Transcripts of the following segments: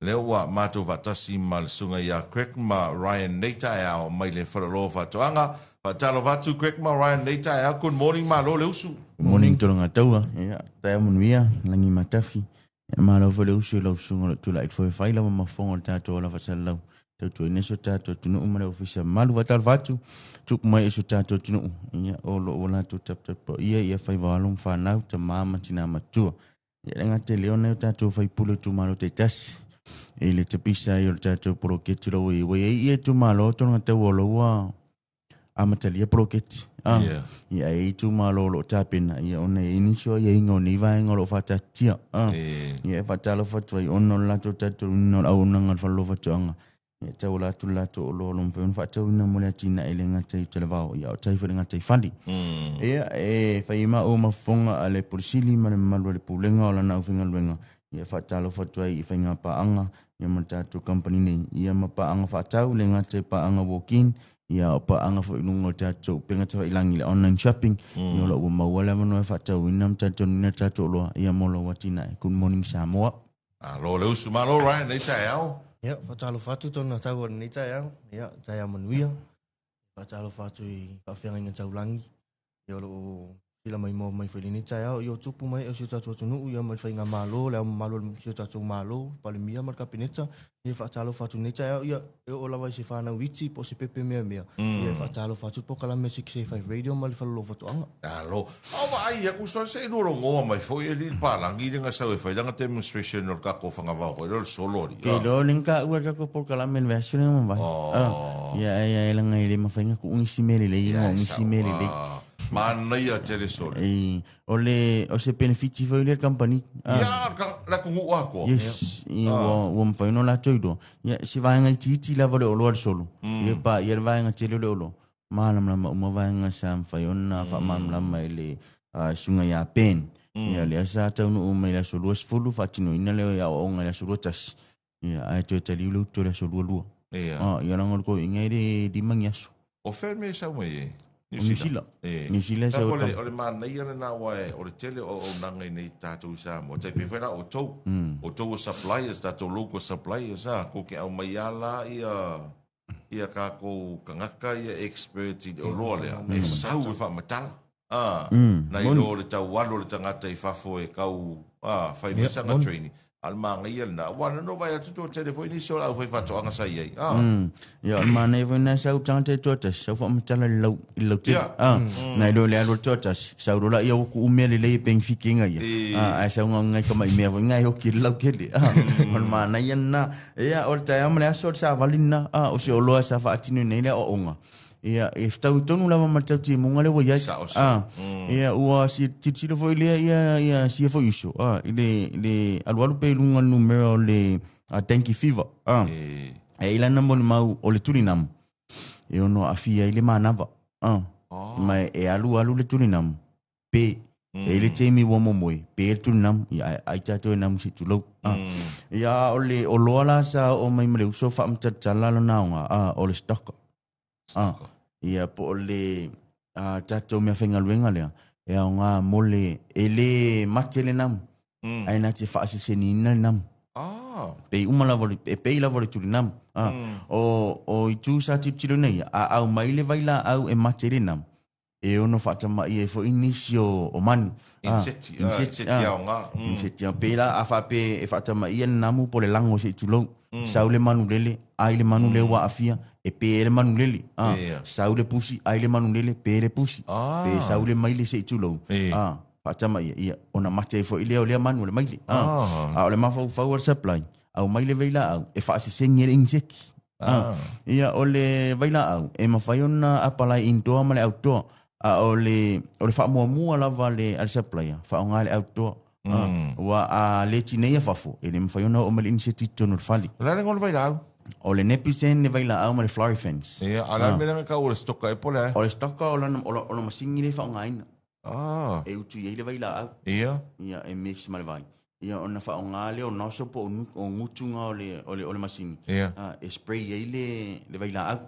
le ua matou vatasi ma le sunga ia Craig ma Ryan Nata ao mai le whalalo whatoanga. Whatalo vatu Craig ma Ryan Nata ao. Good morning malo le usu. Good morning tolonga taua. Ia, tae manuia, langi matafi. Ia malo fa le usu lau sunga tu la itfo fai la mafonga le tato la fasal lau. Tau tu ineso tato tunu umare ofisa malu watal vatu. Tuk mai iso tato tunu. Ia, olo ola tu tap tap po. Ia fai walong whanau ta mama tina matua. Ia lenga te leona tato fai pulu tu malo te tasi. Ile te pisa i o tato poro ketiro i wei. Ia tu malo tolonga tau olo wa. Amatalia proketi. Ia e tu malo lo tapena. Ia ona e inisho ia ingo ni vaenga lo fatatia. Ia fatalo fatwai ono lato tato no au nanga falo fatuanga. Ia tau lato lo lo mfeun fatau ina mole tina elenga tai televao. Ia o tai wharenga tai fali. Ia e whaima o mafonga ale polisili mare malu ale pulenga o lana uwhinga luenga. Ia fatalo fatwai i whainga paanga. Ia matatu company nei. Ia mapaanga fatau lenga tai paanga walk-in. Ia opa anga fo inungo tato penga tawa ilangi le online shopping ia lo ua mawala mano e fatau inam tato nina tato loa ia molo watina. Good morning Samoa. Alo le usu malo Ryan Nata ao. Ia fatalo fatu tona tau Nata ao. Ia tai manuia. Fatalo fatu i whawhianga inga tau langi. Ia lo sila mai mo mai wheli Nata ao. Ia tupu mai o siu tato atunu. Ia mai whainga malo. Lea malo siu tato malo. Pale mia mar kapineta. Ia fatalo fatu Nata ao. Ia e o lawa i se whana witi po se pepe mea. Ia fatalo fatu po kalame 665 radio mali whalalo fatu anga. Alo. Awa ai aku so se no ngoa mai foi ele palangi nga sa e fai langa demonstration no ka ko fanga va foi solo ri. Ke lo linka ua ka ko por kalame version mo vai. Ia langa ile mafainga ku ungisi mele le ia ungisi mele le. Mana ia telesol. Ole o se benefiti foi le company. Ia la ku ngua ko. Yes, ia o mfai no la todo. Ia si vai ngai titi la vole o lo solo. Ia pa ia vai ngai tele lo. Malam lama uma vai ngai sam fai ona fa malam lama ile sunga ya pen. Ia le asa tau no uma ile solo fulu fatino ina le ya o ngai solo tas. Ia ai to tali lu to le solo lu. Ia rangol ko ingai di mangiaso. O ferme sa mo New Zealand sa ole mana ia na wae ole tele o nanga nei tatu sa mo te pefena o to suppliers tatu local suppliers ko ke au mai ala ia ka ko kangaka ia expert i o lole e sau fa metal na i lo le tau walo le tangata i fafo e kau fai mesa na training almanga ia na wana no vai atu to telefone so au fai fato anga sai ai ia almana e na sau tante totas sau fa metala lo te na lo le alo totas sau rola ia ku umele le benfica ia ai sau ngai kama i mea ngai o ki lo ke le almana ia na ia o ta amle aso sa valina o se o lo sa fa atinu nei le o onga ia e tau tonu lava matau ti munga le ia ia ua si titilo foi le ia si foi iso ile alu pe lunga numero le dengue fever e ila na mon mau o le tulinam e ono afia ile manava mai e alu le tulinam pe e le temi wo momoi pe tulinam ia ai tato nam si tulo ia o loala sa o mai mle uso fa mtatala lo naunga o le stock ia po le tato me fenga luenga le e nga mole ele matele nam ai na te fa se senina nam pe umala vole pe la vole tu nam o tu sa ti tilo nei au mai le vaila au e matele nam e ono fa tama e fo inisio o man inseti pe la afa pe e fa tama ia namu po le lango se tulo saule manulele ai le manule wa afia e pe le manulele saule pusi ai le manulele pe le pusi pe saule maile se tulo fatama ia ona mate fo ile ole manule maile le mafa fa supply au maile veila au e fa se sengere inseki ia ole veila au e mafaiona apala indoor male outdoor ole fa mo la vale al supply fa ngale outdoor wa le chineia fafo ele mfaiona o male initiative tonor fali la ngol veila o le nepisen ne vaila au male flower fence ala mena ka o stocka e pole o stocka o masingi le fa ngaina e utu ye le vaila au ia e mix male vai ia ona fa ngale o noso po o ngutunga o le masingi e spray ye le vaila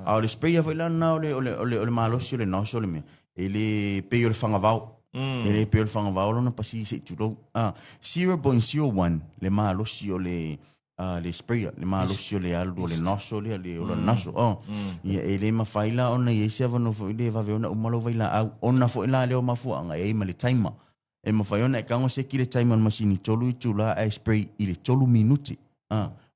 au le spray vaila na o le malosi o le noso le me ele pe o le fanga vau ele pe o le fanga vau lona pasi se tulo 0.01 le malosi o le le spray le malosio le alu le noso le o naso ia ele mafaila ona ia se va no fo ile va veona umalo vaila au ona fo ila le o mafuanga e ma le timer e mafaiona e kango se ki le timer machine tolu tula e spray ile tolu minuti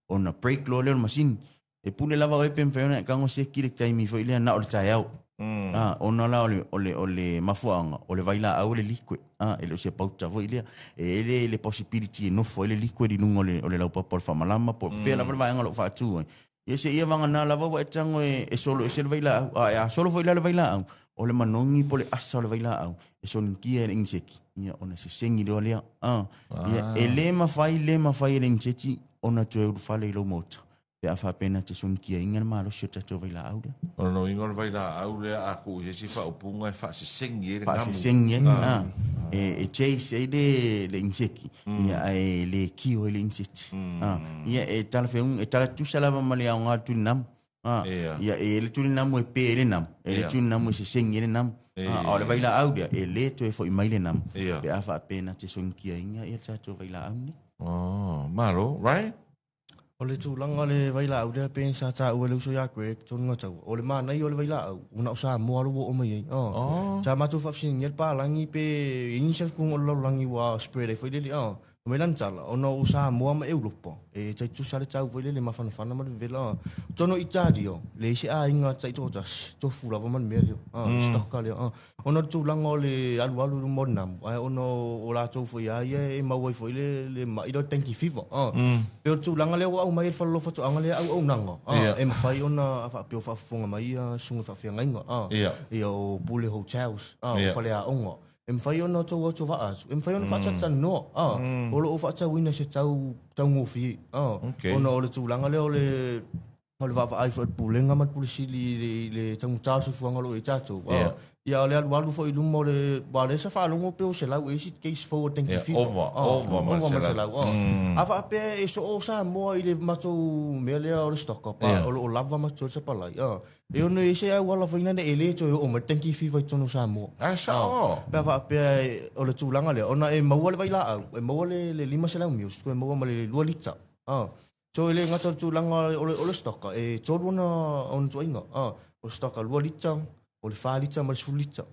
ona break lo le machine e pule lava o e pe mafaiona e kango se ki le timer fo ile na o le tai au ona la ole mafuanga ole vaila au le liquid ele se pauta vo ile ele le possibility no fo ele liquid no ole la pa por famalama por fe la va ngalo fa tu ye se ia vanga na lava wa tango e solo e se vaila solo vaila le vaila ole manongi pole asa le vaila au e son kia le inseki ia ona se sengi le ia ia ele mafai le inseki ona tu fale lo mota pe afa pena te son kia inga malo se tato vaila au ona no inga vaila au le aku se fa upunga e fa se sengi le ngamu fa se sengi e chase le inseki ia e le kio le inseki ia e tala feun e tala tu sala mali au nga tu nam ia e le tu nam e pe le nam e le tu nam se sengi le nam o le vaila au dia e le to e fo i mai le nam pe afa pena te son kia inga ia tato vaila au ni malo right o le tūlanga le vaila au lea pen sa tā ua leuso ya koe tonu ngatau. O le mana i o le vaila au, una o sa mua lo o mai ei. Sa matu whapsini ngel pā langi pe inisa kung o lau langi wa spray le whailele. O me lantala, o no o sa mua ma Europa. E tai tu sa le tau whailele ma whanawhana ma le vela. Tono Itali o, le isi a inga tai tōtas, tō fula wa man mea leo. Stokka leo. O no tūlanga o le alu mo nam. O no o la tō whai aia e mawai whaile le mairo tanki fifa. Pe o tūlanga leo au mai e whalalo whatu anga lea au nanga. E mawhai ona pio whafonga mai sunga whawhianga inga. Ia o Bule Hotels. Whale a onga. E mwhai ona tau atu wa atu. E mwhai ona whaatata noa. Olo o whaata wina se tau ngofi. Ona o le tūlanga leo le wawa ai whaat pulenga mat pulisili le tangu tāsu fuanga lo e tātou. Ia le alu fo i lumo le wale sa whaalongo peo se lau e si case forward tanki fifa. Over ma se lau. A wha pia e so o sa moa i le matou mea lea o le stocka pa o lava matou sa palai. E ono e se au wala whaina ne e le to o ma tanki fifa i tono sa moa. Sa o. Pea wha pia o le tūlanga lea. Ona e maua le waila au. E maua le 5 lau mius. E maua ma le 2 lita. So ele ngata tūlanga o le stocka. E tōru ona tuainga. O stocka 2 lita. O le 4 lita ma le 10 lita.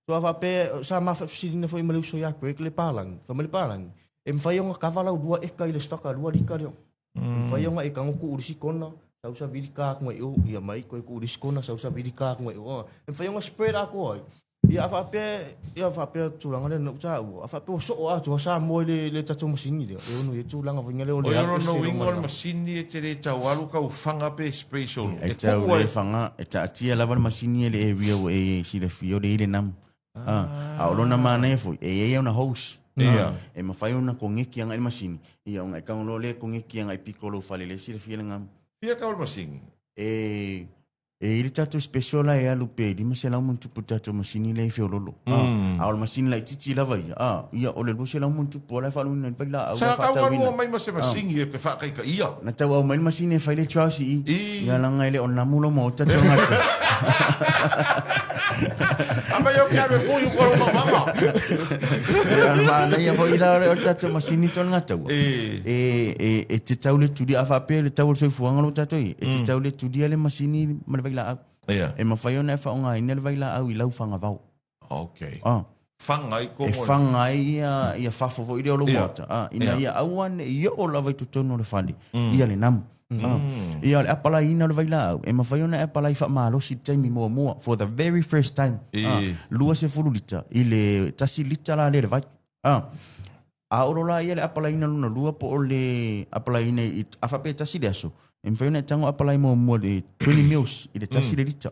So a whape, sa mawhawhisilina fo i maleu so yaku e le pālangi. Wha mele pālangi. E mwhaionga kawalau 2 eka i le stocka 2 lika reo. Mwhaionga e kangoku urisi kona. Sausa virika kunga i o. Ia mai koe ku urisi kona. Sausa virika kunga i o. E mwhaionga spread ako ai. Ia whape tūlanga le nau tāu. A whape o soo atu. A sa moe le tatou masini leo. E ono e tūlanga whinga leo le. O ono no wingo le masini e te le tau alu ka ufanga pe spray solo. E tau le whanga. E ta atia lava le masini e le area o e si le fio le ile nam. A olona mana e fo. E e ona hose. E mawhai ona kongeki anga i masini. Ia onga e kaungolo le kongeki anga i pikolo whale le si le fio le ngam. Pia ka o masini? E ili tato special e alu pe di ma se la mun tupu tato masini le fe lolo a o masini la titi la vai ia o le lu se la mun tupu la fa lu na pa la sa ka wa mo mai ma se masini e ke fa ka ia na ta wa mai masini fa le trausi ia la ngai le on na mulo mo tato ngata ama yo ka re ko yu ko mama ma na ia ho ila o tato masini ton ngata e te taule tudi a fa pe le taule so fuanga lo tato e te taule tudi le masini vaila au. E mawhaiona e whaonga ina le vaila au i lau whanga vau. Okay. Whangai ko mo. E whangai ia whafofo i reo lo mota. Ina ia auane i o lava i tutono le whali. Ia le namu. Ia le apala ina le vaila au. E mawhaiona e apala i whamalosi taimi mua. For the very first time. Lua se furu lita. I le tasi lita la le vai. A orola ia le apala ina luna lua po o le apala ina i awhape tasi le aso. E mwhaina tango apalai mua le 20 mils i le tasi le lita.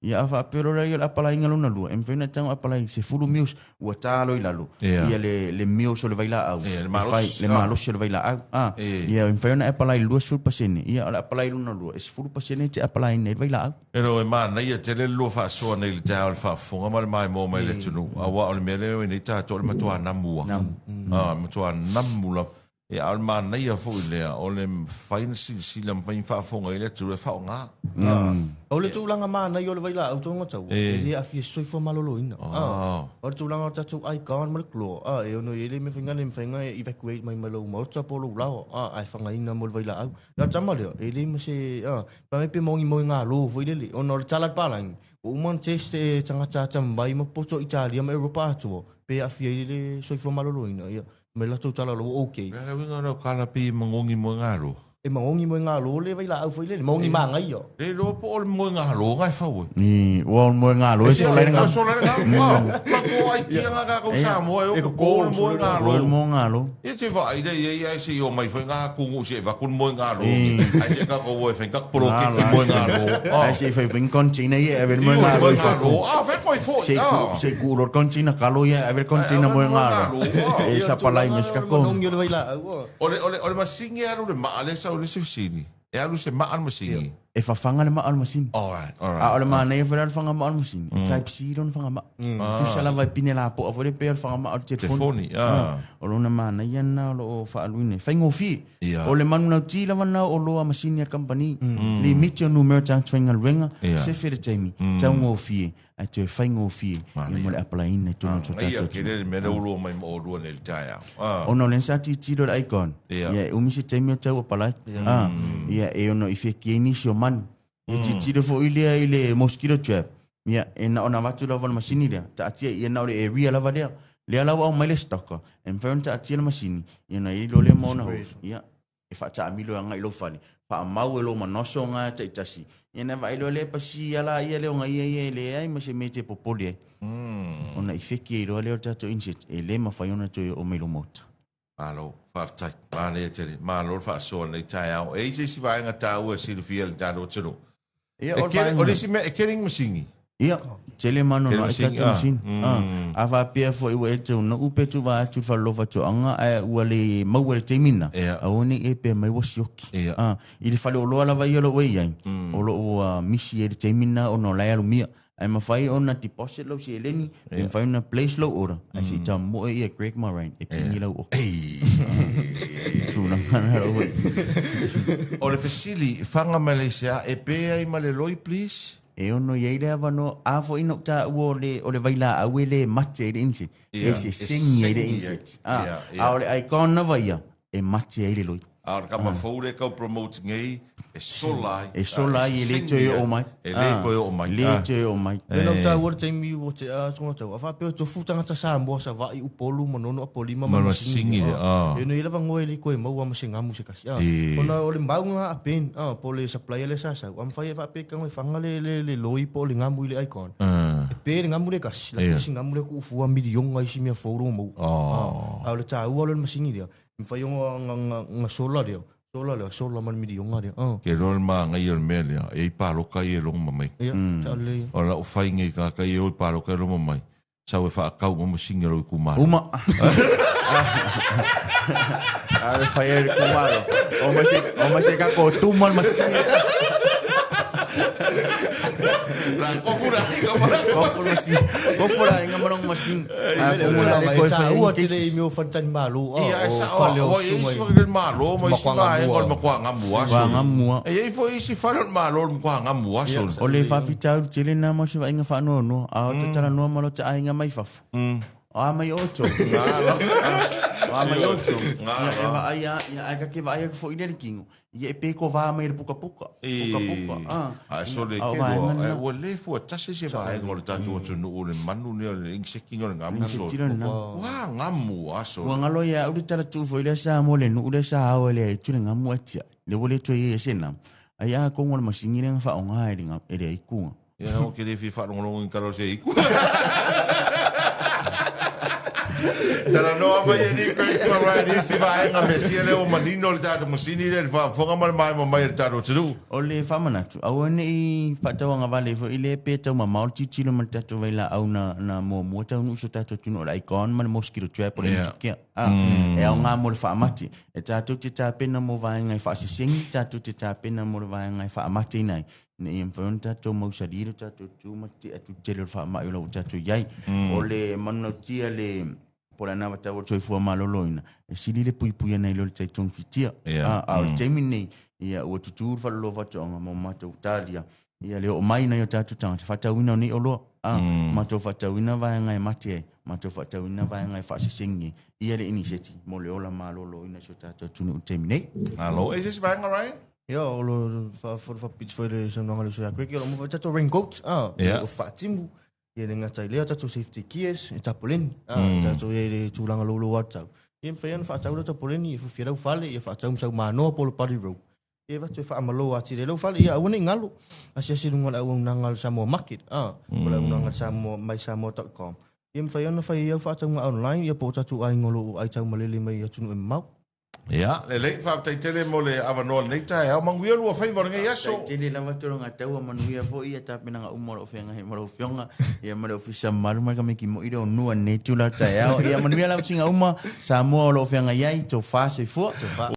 Ia awha pero la ia le apalai ngaluna lua. E mwhaina tango apalai se furu mils ua tālo i lalo. Ia le mils o le vaila au. Le maalosi o le vaila au. Ia mwhaina apalai lua suru pasene. Ia le apalai luna lua. E se furu pasene te apalai nei le vaila au. Ero e mana ia te le lua whaasoa nei le tau le whaafonga ma le mai mō mai le tunu. Awa o le mele o nei tātou le matua namua. Matua namula. E alma nei a fo le o le fain si la fain fa fonga ile tu fa nga O le tūlanga mana i o le waila au tonga tau. E le afia soifo malolo ina. O le tūlanga tatu ai kawan male klo. E ono e le me whainga evacuate mai malo ma o tapo lo lao. Ai whanga ina mo le waila au. Nga tama leo, e le me se, pa me pe mongi ngā lo fo i le. Ono le talat palang. O uman teste tangata tambai ma poto Italia ma Europa atua. Pe afia i le soifo malolo ina. Me lato tala lo okay. Kaya winga no kala pi mangongi mo ngaro. E mangongi mo ngalo le vai la au foi le mangongi manga io. Le lo po o mo ngaro ngai fa wo. Ni o mo ngalo e so le nga. So le nga. Ma ko ai ki nga ka ko sa mo e ko mo ngaro. Mo ngalo. E te va ide e se yo mai foi nga ku ngo se va kun mo ngaro. Ai se ka ko wo fe ka pro ke mo ngaro. Ai se fe vin conchina e ver mo ngalo. Fe poi foi. Se ku ro conchina kalo e ver conchina mo ngalo. E sa palai meska ko. Mangongi le vai la. Ole masingi aru le ma ale sa ole se fini. E alu se ma al masingi. E fa fanga le ma al masin. Alright. Ole ma nei fer al fanga ma al masin. Type C don fanga ma. Tu sala vai pine la po avore pe al fanga ma al telefoni. Ole na ma nei na lo fa aluine. Fa ngofi. Ole manu na ti la wana o lo masin ya company. Li mitio numero tang twinga renga. Se fer temi. Tau ngofi. Ai te fa ngofi. I mo le apply in tu no tuta. Ia ke le me lo mai mo lo ne taia. Ono len sa ti do icon. Ia umi se temi tau pala. Ia e ono ife ki ni sio man. E ti do fo ile mosquito trap. Ia e na ona watu lava masini dia. Ta atia ia na le area lava dia. Le ala wa mai le stocka. En fenta atia le masini. Ia na ilo le mona. Ia e fa ta amilo nga ilo fali. Fa mau elo manoso nga ta itasi. Ia na va ilo le pasi ala ia le nga ia le ai ma se mete popoli. Ona ife ki ilo le ta to insit. E le ma fa yona to o melo mota. Alo, faftai. Mane tele. Malo fa so nei tai au. E se vai nga tau e Silvia le tano tino. Ia o le si me e kering masingi. Ia, tele mano na ita tu masin. Ava pia fo iwe tu no upe tu va tu fa lova tu anga e wale mau le temina. Aoni e pe mai wasioki. I le fale o loa lava ia lo wei ai. O lo misi e temina o no lai alumia. Ai mawhai ona deposit lau si eleni, e mawhai ona place lau ora. Ai si ta moe ia Greg Moraine, e pingi lau oka. Tūna mana lau. O le fesili, whanga Malaysia, e pe ai ma le loi, please? E ono iei le avano, a fo ino ta ua o le vaila au e le mate e le insit. E se singi e le insit. A o le icona vaia, e mate e le loi. A ka ma fole ka promote ngai e solai. E solai e le toe o mai. E le koe o mai. Le toe o mai. E no ta ua taimi o te songa tau. A whapeo to futanga ta sa mua sa vai upolu manono apolima mana singi. E no ila vangoe le koe mau ama se ngamu se kasi. Ona o le maunga a pen. Po le supply le sa sa. Am whai e whape ka ngoi whanga le loi po le ngamu i le icon. E pe le ngamu le kasi. La kisi ngamu le kufua milionga isi mea foro mau. A o le ta ua le masingi dia. Mfai nga sola dia. Sola man milionga dia. Ke rol ma ngai o mele. E palo ka e long mamai. O la o fai ngai ka e o palo ka long mamai. Sau e wha kau mo singa ro ku maro. Uma. Ale fai e ku maro. O ma se ka ko tumal mas. Kofura inga marong masin. Kofura le koe fa ua tire i meo fantan malu. Fale o sumai. Ia esa o malo, ma isi vai ngol makua ngamua. Ngamua. E ei foi isi fale malo makua ngamua. O le fa fitau tile na mo se vai inga fa no no. A o te tala no malo te ainga mai fafu. A mai oto. A mai oto. Eva aia ka ke vai fo ile kingo. Ia pe ko va mai puka puka. A so le ke o le fu tase se vai ngol tatu o no o le manu ne le insekingo ngamu so. Wa ngamu aso. Wa ngalo ya u tala tu fo ile sa mo le no le sa o le tu ngamu atia. Le wole to ye sena. Aia ko ngol masingire nga fa o nga ele ai ku. Ya o ke le fi fa ngolo ngalo se iku. Tala no ama ye ni ko ra ni si vai nga mesiele o manino le tatu musini le fa fonga mal mai mai le tatu tsu. O le fa manatu. Au ni fa tawa nga vale fo ile pe tawa ma mal titi le tatu vaila au na mo ta no so tatu tuno la icon mal mosquito trap o le kia. E au nga mo le fa mati. E tatu te tapena mo vai nga fa singi tatu te tapena mo vai nga fa mati nai. Ne im fonta to mo saliro tatu tu mati atu tele fa ma yo tatu yai. O le manotia le por ana vata o toi fua maloloina e sili le pui pui nei lo tai tong fitia a o temi nei ia ua tutur whalolo whatonga mo matou talia. Ia leo o mai na yo tatu tanga, te whatauina ni o loa. Matou whatauina vai ngai mate e, matou whatauina vai ngai whasisingi. Ia le ini seti, mo le ola malolo ina so tatu tunu utemi nei. Alo, e sisi vai ngarai? Ia, o lo whapits foi le sanonga le soia kweki, o lo mo tato raincoat, o whatimu. Ia le ngatai lea tato safety gears, e tapoleni, tato ia le tūlanga lolo watau. Ia mwhaiana whaatau le tapoleni, e fuwhirau whale, ia whaatau msau manoa polo pari rau. Ia watu e whaamalo ati le lau whale, ia awane ngalo. Asia sirunga la unanga le Samoa Market, o la unanga Samoa, mysamoa.com. Ia mwhaiana whai iau whaatau ngā online, ia po tatu ai ngolo ai tau malele mai atunu e mau. Ia, le lei whaaptai tele mo le awanoa nei tae, au manguia lua whaivaringa i aso. Tele lawa toro ngā taua manuia fo ia tāpena ngā umaro whenga he maro whionga, ia maro ofisa maru mai ka meki mo iro nua ne tula tae au, ia manuia lau singa uma, Samoa lo whenga iai, tō whase fua.